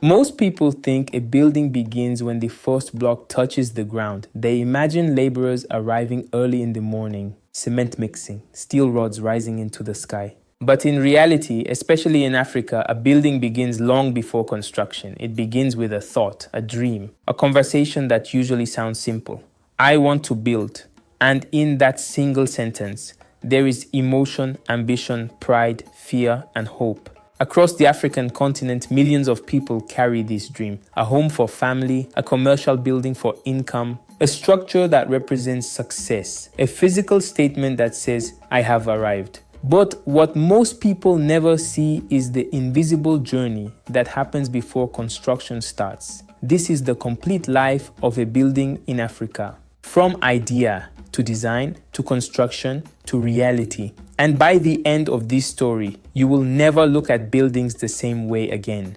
Most people think a building begins when the first block touches the ground. They imagine laborers arriving early in the morning, cement mixing, steel rods rising into the sky. But in reality, especially in Africa, a building begins long before construction. It begins with a thought, a dream, a conversation that usually sounds simple. I want to build. And in that single sentence, there is emotion, ambition, pride, fear, and hope. Across the African continent, millions of people carry this dream. A home for family, a commercial building for income, a structure that represents success, a physical statement that says, I have arrived. But what most people never see is the invisible journey that happens before construction starts. This is the complete life of a building in Africa. From idea to design, to construction, to reality. And by the end of this story, you will never look at buildings the same way again.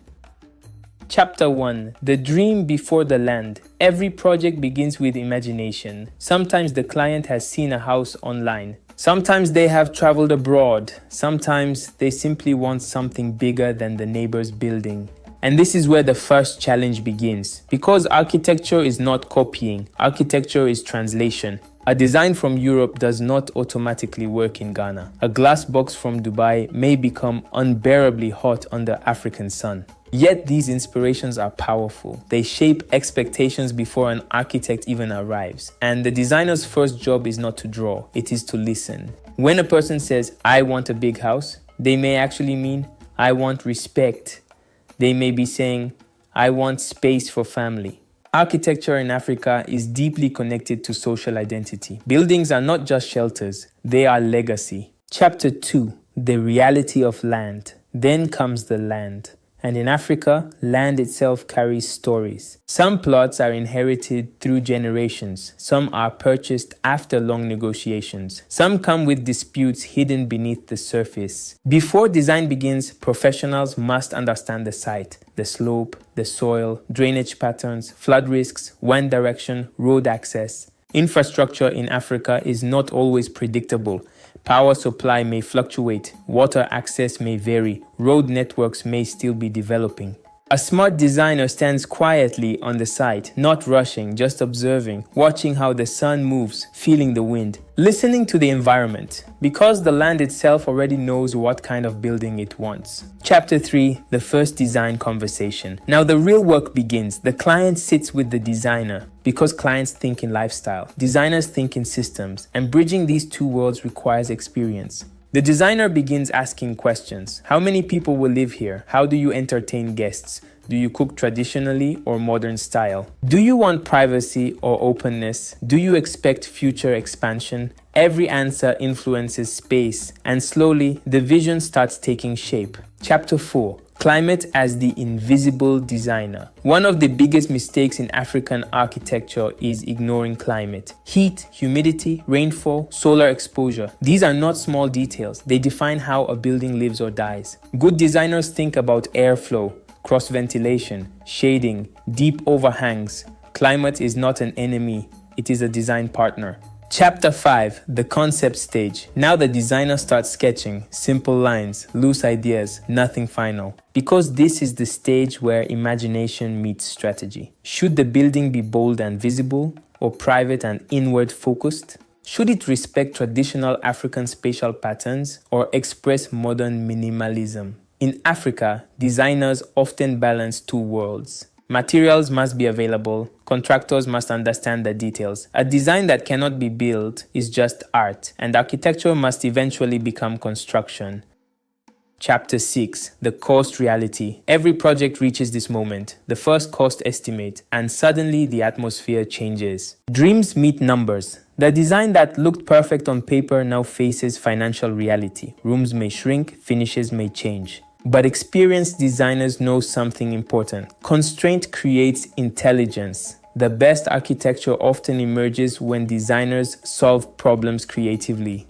Chapter 1. The dream before the land. Every project begins with imagination. Sometimes the client has seen a house online. Sometimes they have traveled abroad. Sometimes they simply want something bigger than the neighbor's building. And this is where the first challenge begins. Because architecture is not copying, architecture is translation. A design from Europe does not automatically work in Ghana. A glass box from Dubai may become unbearably hot under African sun. Yet these inspirations are powerful. They shape expectations before an architect even arrives. And the designer's first job is not to draw, it is to listen. When a person says, I want a big house, they may actually mean, I want respect. They may be saying, I want space for family. Architecture in Africa is deeply connected to social identity. Buildings are not just shelters, they are legacy. Chapter 2. The reality of land. Then comes the land. And in Africa, land itself carries stories. Some plots are inherited through generations. Some are purchased after long negotiations. Some come with disputes hidden beneath the surface. Before design begins, professionals must understand the site, the slope, the soil, drainage patterns, flood risks, wind direction, road access. Infrastructure in Africa is not always predictable. Power supply may fluctuate, water access may vary, road networks may still be developing. A smart designer stands quietly on the site, not rushing, just observing, watching how the sun moves, feeling the wind, listening to the environment, because the land itself already knows what kind of building it wants. Chapter 3. The first design conversation. Now the real work begins. The client sits with the designer, because clients think in lifestyle, designers think in systems, and bridging these two worlds requires experience. The designer begins asking questions. How many people will live here? How do you entertain guests? Do you cook traditionally or modern style? Do you want privacy or openness? Do you expect future expansion? Every answer influences space, and slowly the vision starts taking shape. Chapter 4. Climate as the invisible designer. One of the biggest mistakes in African architecture is ignoring climate. Heat, humidity, rainfall, solar exposure. These are not small details. They define how a building lives or dies. Good designers think about airflow, cross ventilation, shading, deep overhangs. Climate is not an enemy. It is a design partner. Chapter 5. The concept stage. Now the designer starts sketching, simple lines, loose ideas, nothing final. Because this is the stage where imagination meets strategy. Should the building be bold and visible, or private and inward focused? Should it respect traditional African spatial patterns, or express modern minimalism? In Africa, designers often balance two worlds. Materials must be available, contractors must understand the details. A design that cannot be built is just art, and architecture must eventually become construction. Chapter 6. The cost reality. Every project reaches this moment, the first cost estimate, and suddenly the atmosphere changes. Dreams meet numbers. The design that looked perfect on paper now faces financial reality. Rooms may shrink, finishes may change. But experienced designers know something important. Constraint creates intelligence. The best architecture often emerges when designers solve problems creatively.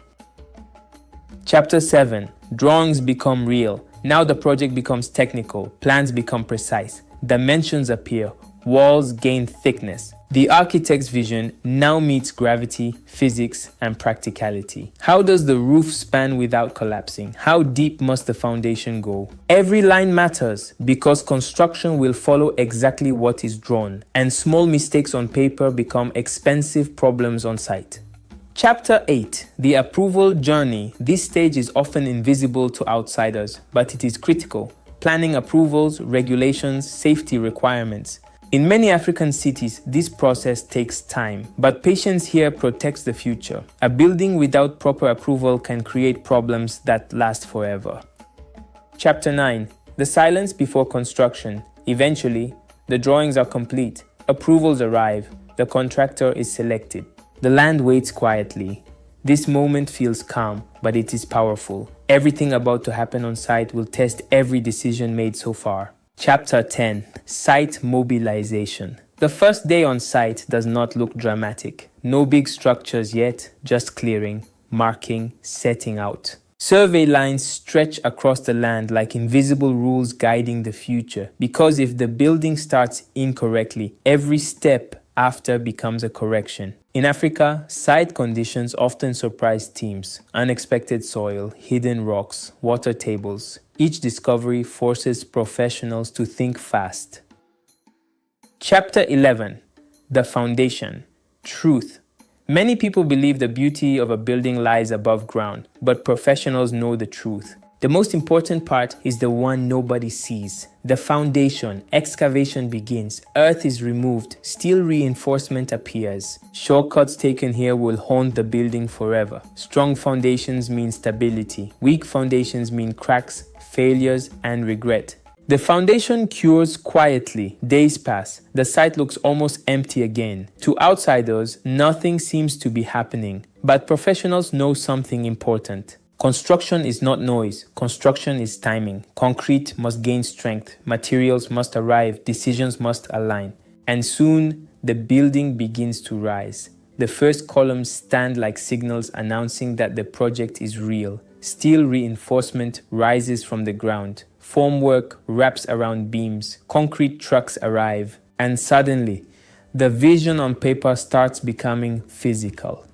Chapter 7. Drawings become real. Now the project becomes technical, plans become precise, dimensions appear, walls gain thickness. The architect's vision now meets gravity, physics, and practicality. How does the roof span without collapsing? How deep must the foundation go? Every line matters because construction will follow exactly what is drawn, and small mistakes on paper become expensive problems on site. Chapter 8. The approval journey. This stage is often invisible to outsiders, but it is critical. Planning approvals, regulations, safety requirements. In many African cities, this process takes time, but patience here protects the future. A building without proper approval can create problems that last forever. Chapter 9. The silence before construction. Eventually, the drawings are complete, approvals arrive, the contractor is selected. The land waits quietly. This moment feels calm, but it is powerful. Everything about to happen on site will test every decision made so far. Chapter 10. Site mobilization. The first day on site does not look dramatic. No big structures yet, just clearing, marking, setting out. Survey lines stretch across the land like invisible rules guiding the future, because if the building starts incorrectly, every step after becomes a correction. In Africa, site conditions often surprise teams. Unexpected soil, hidden rocks, water tables. Each discovery forces professionals to think fast. Chapter 11. The foundation. Truth. Many people believe the beauty of a building lies above ground, but professionals know the truth. The most important part is the one nobody sees. The foundation. Excavation begins. Earth is removed. Steel reinforcement appears. Shortcuts taken here will haunt the building forever. Strong foundations mean stability. Weak foundations mean cracks, failures, and regret. The foundation cures quietly. Days pass. The site looks almost empty again. To outsiders, nothing seems to be happening. But professionals know something important. Construction is not noise. Construction is timing. Concrete must gain strength. Materials must arrive. Decisions must align. And soon, the building begins to rise. The first columns stand like signals announcing that the project is real. Steel reinforcement rises from the ground. Formwork wraps around beams. Concrete trucks arrive. And suddenly, the vision on paper starts becoming physical.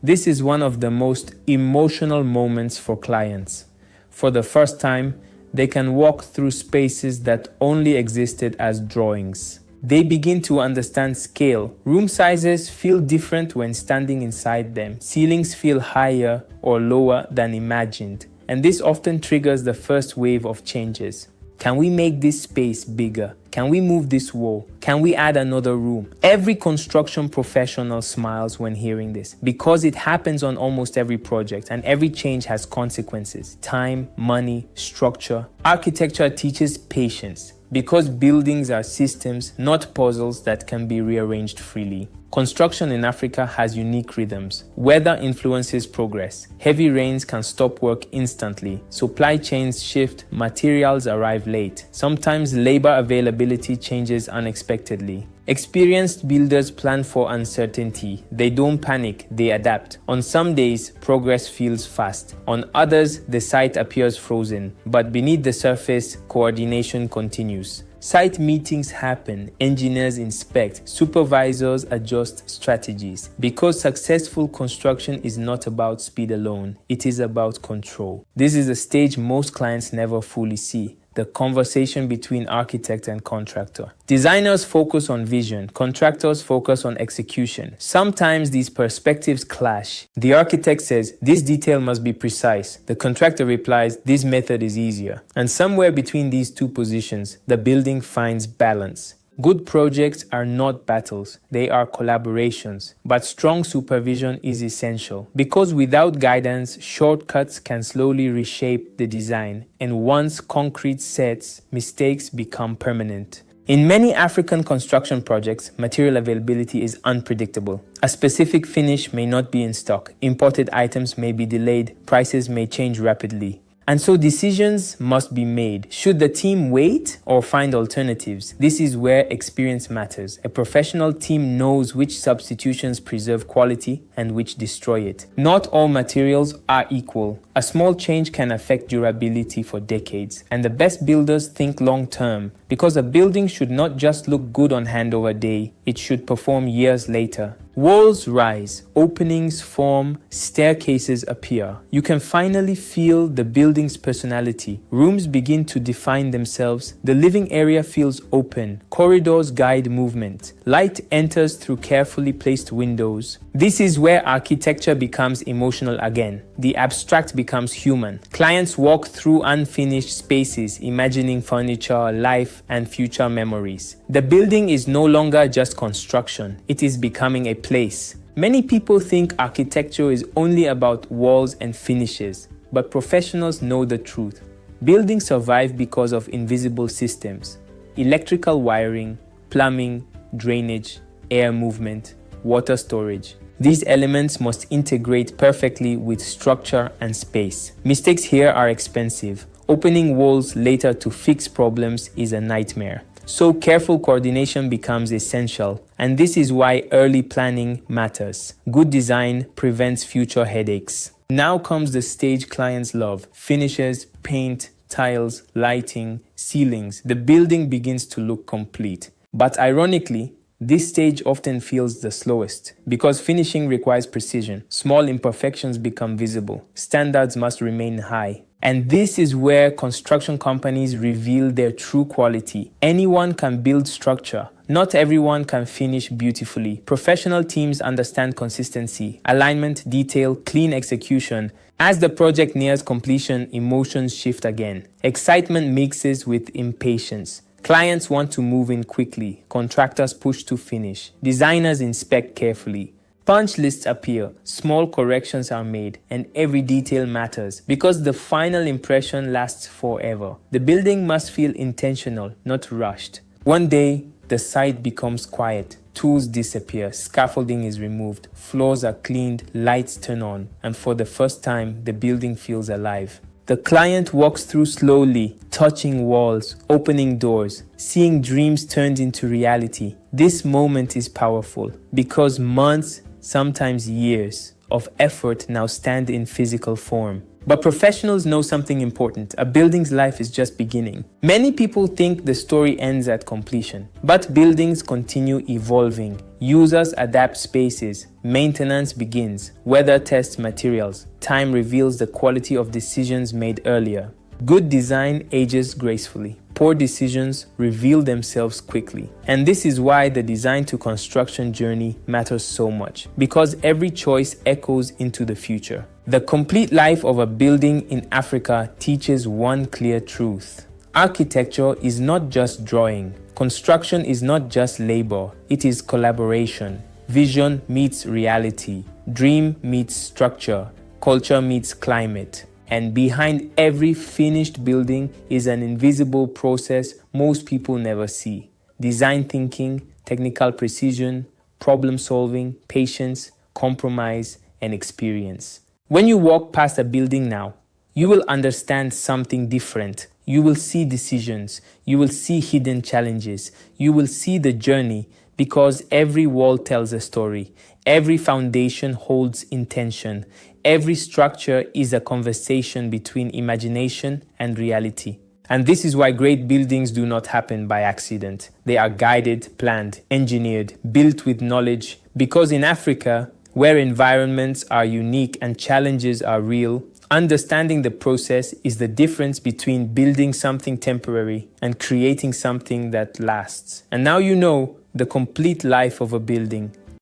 This is one of the most emotional moments for clients. For the first time, they can walk through spaces that only existed as drawings. They begin to understand scale. Room sizes feel different when standing inside them. Ceilings feel higher or lower than imagined. And this often triggers the first wave of changes. Can we make this space bigger? Can we move this wall? Can we add another room? Every construction professional smiles when hearing this because it happens on almost every project and every change has consequences. Time, money, structure. Architecture teaches patience because buildings are systems, not puzzles that can be rearranged freely. Construction in Africa has unique rhythms. Weather influences progress. Heavy rains can stop work instantly. Supply chains shift, materials arrive late. Sometimes labor availability changes unexpectedly. Experienced builders plan for uncertainty. They don't panic, they adapt. On some days, progress feels fast. On others, the site appears frozen. But beneath the surface, coordination continues. Site meetings happen, engineers inspect, supervisors adjust strategies. Because successful construction is not about speed alone, it is about control. This is a stage most clients never fully see. The conversation between architect and contractor. Designers focus on vision, contractors focus on execution. Sometimes these perspectives clash. The architect says, this detail must be precise. The contractor replies, this method is easier. And somewhere between these two positions, the building finds balance. Good projects are not battles, they are collaborations. But strong supervision is essential because without guidance, shortcuts can slowly reshape the design. And once concrete sets, mistakes become permanent. In many African construction projects, material availability is unpredictable. A specific finish may not be in stock, imported items may be delayed, prices may change rapidly. And so decisions must be made. Should the team wait or find alternatives? This is where experience matters. A professional team knows which substitutions preserve quality and which destroy it. Not all materials are equal. A small change can affect durability for decades. And the best builders think long term, because a building should not just look good on handover day, it should perform years later. Walls rise, openings form, staircases appear. You can finally feel the building's personality. Rooms begin to define themselves. The living area feels open. Corridors guide movement. Light enters through carefully placed windows. This is where architecture becomes emotional again. The abstract becomes human. Clients walk through unfinished spaces, imagining furniture, life, and future memories. The building is no longer just construction. It is becoming a place. Many people think architecture is only about walls and finishes, but professionals know the truth. Buildings survive because of invisible systems: electrical wiring, plumbing, drainage, air movement, water storage. These elements must integrate perfectly with structure and space. Mistakes here are expensive. Opening walls later to fix problems is a nightmare. So careful coordination becomes essential, and this is why early planning matters. Good design prevents future headaches. Now comes the stage clients love: finishes, paint, tiles, lighting, ceilings. The building begins to look complete. But ironically, this stage often feels the slowest because finishing requires precision. Small imperfections become visible. Standards must remain high. And this is where construction companies reveal their true quality. Anyone can build structure. Not everyone can finish beautifully. Professional teams understand consistency, alignment, detail, clean execution. As the project nears completion, emotions shift again. Excitement mixes with impatience. Clients want to move in quickly. Contractors push to finish. Designers inspect carefully. Punch lists appear, small corrections are made, and every detail matters because the final impression lasts forever. The building must feel intentional, not rushed. One day, the site becomes quiet. Tools disappear, scaffolding is removed, floors are cleaned, lights turn on, and for the first time, the building feels alive. The client walks through slowly, touching walls, opening doors, seeing dreams turned into reality. This moment is powerful because months, sometimes years, of effort now stand in physical form. But professionals know something important: a building's life is just beginning. Many people think the story ends at completion, but buildings continue evolving. Users adapt spaces, maintenance begins, weather tests materials, time reveals the quality of decisions made earlier. Good design ages gracefully. Poor decisions reveal themselves quickly. And this is why the design to construction journey matters so much, because every choice echoes into the future. The complete life of a building in Africa teaches one clear truth: architecture is not just drawing. Construction is not just labor. It is collaboration. Vision meets reality. Dream meets structure. Culture meets climate. And behind every finished building is an invisible process most people never see: design thinking, technical precision, problem solving, patience, compromise, and experience. When you walk past a building now, you will understand something different. You will see decisions. You will see hidden challenges. You will see the journey, because every wall tells a story. Every foundation holds intention. Every structure is a conversation between imagination and reality. And this is why great buildings do not happen by accident. They are guided, planned, engineered, built with knowledge. Because in Africa, where environments are unique and challenges are real, understanding the process is the difference between building something temporary and creating something that lasts. And now you know the complete life of a building.